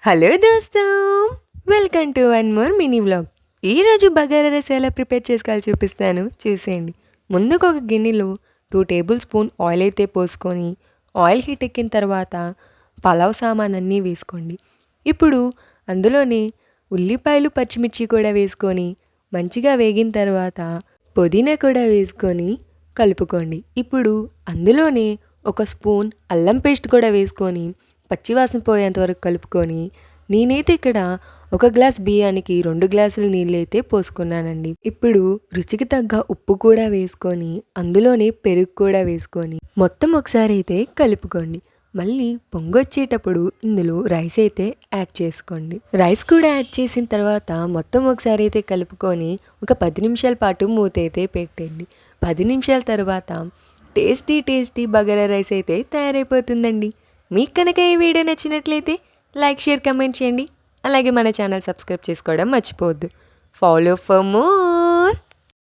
Hello దోస్తం, welcome to one more mini vlog. ఈరోజు bagara rice ఎలా ప్రిపేర్ చేసుకోవాలో చూపిస్తాను, చూసేయండి. ముందుకు ఒక గిన్నెలో 2 టేబుల్ స్పూన్ ఆయిల్ అయితే పోసుకొని ఆయిల్ హీట్ ఎక్కిన తర్వాత పలావ్ సామాన్ అన్నీ వేసుకోండి. ఇప్పుడు అందులోనే ఉల్లిపాయలు పచ్చిమిర్చి కూడా వేసుకొని మంచిగా వేగిన తర్వాత పుదీనా కూడా వేసుకొని కలుపుకోండి. ఇప్పుడు అందులోనే ఒక స్పూన్ అల్లం పేస్ట్ కూడా వేసుకొని పచ్చివాసన పోయేంత వరకు కలుపుకొని నేనైతే ఇక్కడ 1 గ్లాస్ బియ్యానికి 2 గ్లాసుల నీళ్ళైతే పోసుకున్నానండి. ఇప్పుడు రుచికి తగ్గ ఉప్పు కూడా వేసుకొని అందులోనే పెరుగు కూడా వేసుకొని మొత్తం ఒకసారి అయితే కలుపుకోండి. మళ్ళీ పొంగొచ్చేటప్పుడు ఇందులో రైస్ అయితే యాడ్ చేసుకోండి. రైస్ కూడా యాడ్ చేసిన తర్వాత మొత్తం ఒకసారి అయితే కలుపుకొని ఒక 10 నిమిషాల పాటు మూత అయితే పెట్టండి. 10 నిమిషాల తర్వాత టేస్టీ బగారా రైస్ అయితే తయారైపోతుందండి. మీకు కనుక ఈ వీడియో నచ్చినట్లయితే లైక్, షేర్, కమెంట్ చేయండి. అలాగే మన ఛానల్ సబ్స్క్రైబ్ చేసుకోవడం మర్చిపోవద్దు. Follow for more.